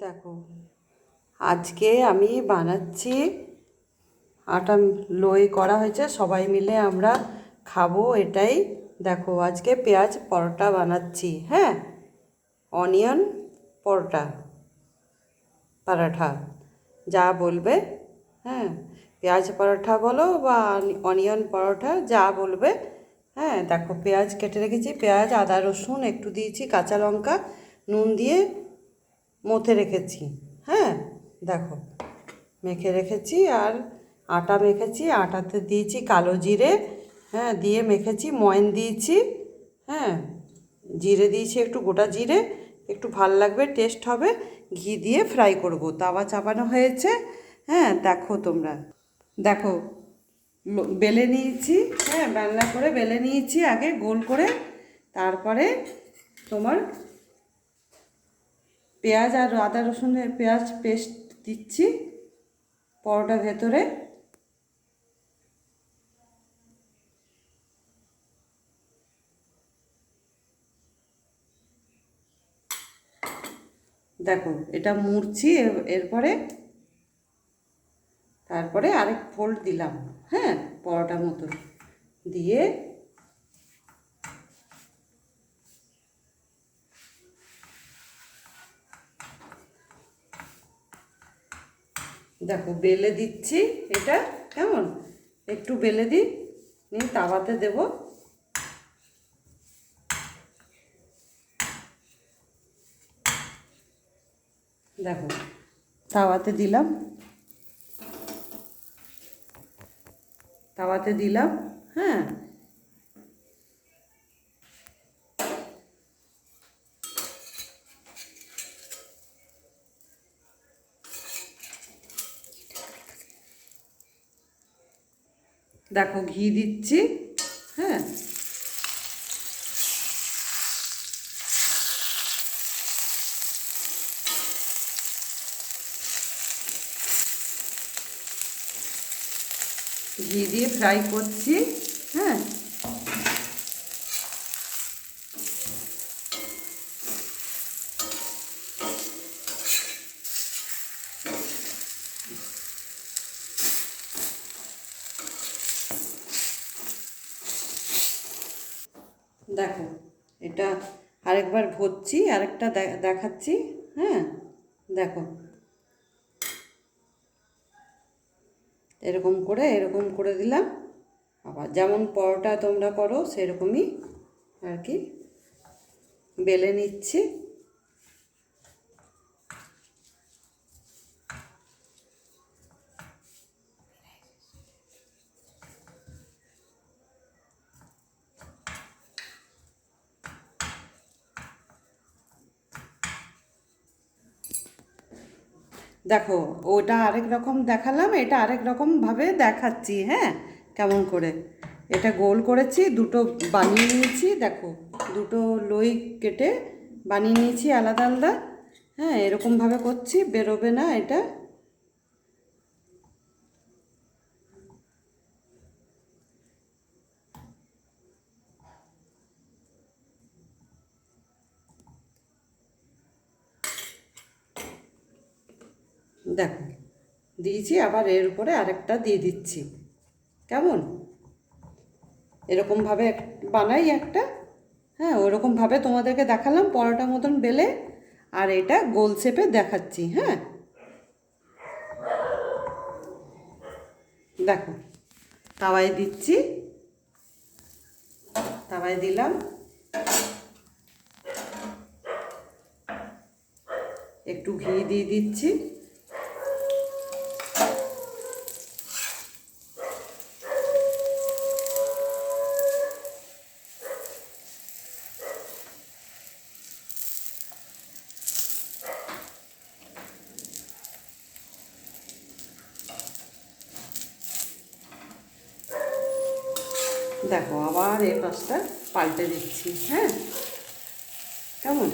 দেখো, আজকে আমি বানাচ্ছি আটা লই করা হয়েছে, সবাই মিলে আমরা খাবো এটাই। দেখো, আজকে পেঁয়াজ পরোটা বানাচ্ছি। হ্যাঁ, অনিয়ন পরোটা, পরাঠা যা বলবে। হ্যাঁ, পেঁয়াজ পরোটা বলো বা অনিয়ন পরোটা, যা বলবে। হ্যাঁ, দেখো পেঁয়াজ কেটে রেখেছি, পেঁয়াজ আদা রসুন একটু দিয়েছি, কাঁচা লঙ্কা নুন দিয়ে মথে রেখেছি। হ্যাঁ, দেখো মেখে রেখেছি। আর আটা মেখেছি, আটাতে দিয়েছি কালো জিরে। হ্যাঁ, দিয়ে মেখেছি, ময়ন দিয়েছি। হ্যাঁ, জিরে দিয়েছি, একটু গোটা জিরে, একটু ভাল লাগবে, টেস্ট হবে। ঘি দিয়ে ফ্রাই করব, তাওয়া চাপানো হয়েছে। হ্যাঁ, দেখো তোমরা, দেখো বেলে নিয়েছি। হ্যাঁ, বেলনা করে বেলে নিয়েছি আগে গোল করে। তারপরে তোমার পেঁয়াজ আর আদা রসুনের পেঁয়াজ পেস্ট দিচ্ছি পরোটা ভেতরে। দেখো এটা মুড়ছি, এরপরে তারপরে আরেক ফোল্ড দিলাম। হ্যাঁ, পরোটা মতো দিয়ে দেখো বেলে দিচ্ছি। এটা কেমন, একটু বেলে দিই, নিয়ে তাওয়াতে দেব। দেখো তাওয়াতে দিলাম, তাওয়াতে দিলাম। হ্যাঁ, দেখো ঘি দিচ্ছি। হ্যাঁ, ঘি দিয়ে ফ্রাই করছি। হ্যাঁ, দেখো এটা আরেকবার ভরছি, আরেকটা দেখাচ্ছি। হ্যাঁ, দেখো এরকম করে দিলাম। আবার যেমন পরোটা তোমরা করো সেরকমই আর কি বেলে নিচ্ছি। দেখো ওটা আরেক রকম দেখালাম, এটা আরেক রকমভাবে দেখাচ্ছি। হ্যাঁ, কেমন করে এটা গোল করেছি, দুটো বানিয়ে নিয়েছি। দেখো দুটো লই কেটে বানিয়ে নিয়েছি আলাদা আলাদা। হ্যাঁ, এরকমভাবে করছি, বেরোবে না এটা। দেখো দিয়েছি, আবার এর উপরে আরেকটা দিয়ে দিচ্ছি। কেমন এরকমভাবে বানাই একটা। হ্যাঁ, ওরকমভাবে তোমাদেরকে দেখালাম পরোটা মতন বেলে। আর এটা গোল শেপে দেখাচ্ছি। হ্যাঁ, দেখো তাওয়ায় দিচ্ছি, তাওয়ায় দিলাম, একটু ঘি দিয়ে দিচ্ছি। দেখো আবার এই পাশটা পাল্টে দিচ্ছি। হ্যাঁ, কেমন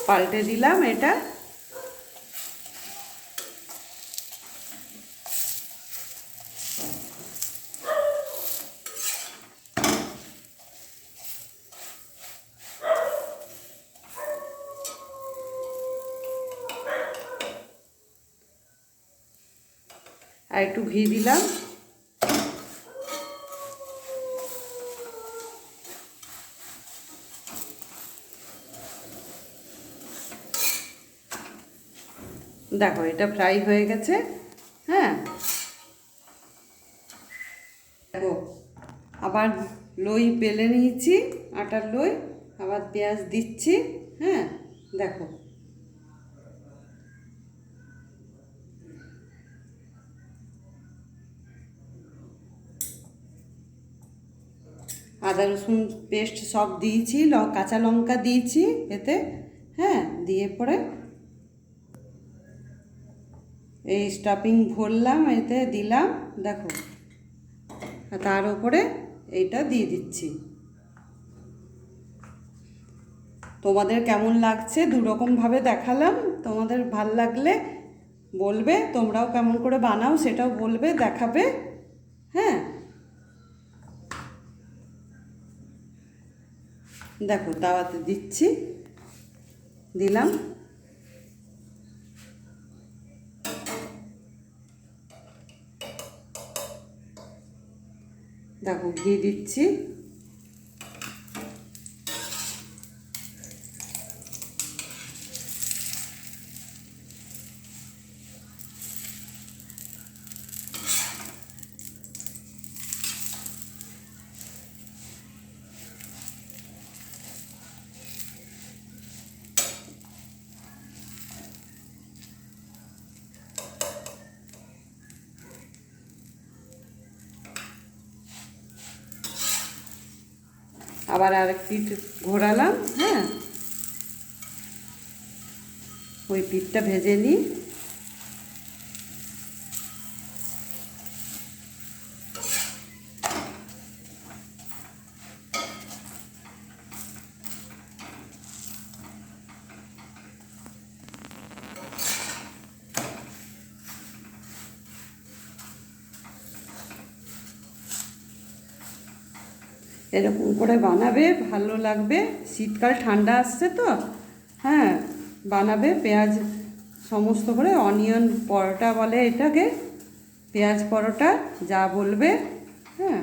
পাল্টে দিলাম এটা। আর একটু ঘি দিলাম। দেখো এটা ফ্রাই হয়ে গেছে। হ্যাঁ, দেখো আবার লই বেলে নিয়েছি, আটার লই, আবার পেঁয়াজ দিচ্ছি। হ্যাঁ, দেখো আদা রসুন পেস্ট সব দিয়েছি, কাঁচা লঙ্কা দিয়েছি এতে। হ্যাঁ, দিয়ে পরে এই স্টাফিং ভরলাম, এতে দিলাম। দেখো তার উপরে এইটা দিয়ে দিচ্ছি। তোমাদের কেমন লাগছে দুরকমভাবে দেখালাম। তোমাদের ভাল লাগলে বলবে, তোমরাও কেমন করে বানাও সেটাও বলবে, দেখাবে। হ্যাঁ, দেখো তাওয়াতে দিচ্ছি, দিলাম। দেখো ঘি দিচ্ছি। আবার আরেক পিঠ ঘোরালাম। হ্যাঁ, ওই পিঠটা ভেজে নিই। এরকম করে বানাবে, ভালো লাগবে। শীতকাল ঠান্ডা আসছে তো। হ্যাঁ, বানাবে। পেঁয়াজ সমস্ত করে, অনিয়ন পরোটা বলে এটাকে, পেঁয়াজ পরোটা যা বলবে। হ্যাঁ,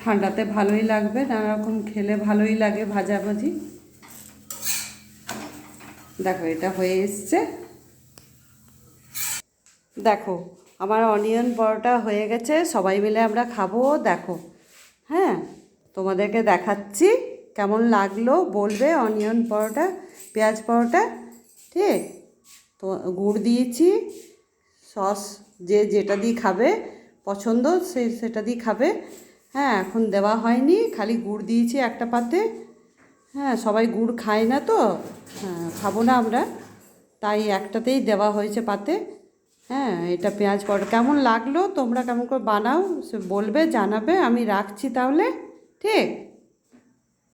ঠান্ডাতে ভালোই লাগবে, নানা রকম খেলে ভালোই লাগে ভাজাভাজি। দেখো এটা হয়ে এসছে। দেখো আমার অনিয়ন পরোটা হয়ে গেছে, সবাই মিলে আমরা খাবো। দেখো, হ্যাঁ, তোমাদেরকে দেখাচ্ছি কেমন লাগলো বলবে। অনিয়ন পরোটা, পেঁয়াজ পরোটা, ঠিক। তো গুড় দিয়েছি, সস যে যেটা দিয়ে খাবে পছন্দ সেটা দিয়ে খাবে। হ্যাঁ, এখন দেওয়া হয়নি, খালি গুড় দিয়েছি একটা পাতে। হ্যাঁ, সবাই গুড় খায় না তো। হ্যাঁ, খাবো না আমরা, তাই একটাতেই দেওয়া হয়েছে পাতে। হ্যাঁ, এটা পেঁয়াজ পরোটা কেমন লাগলো, তোমরা কেমন করে বানাও সে বলবে, জানাবে। আমি রাখছি তাহলে, ঠিক।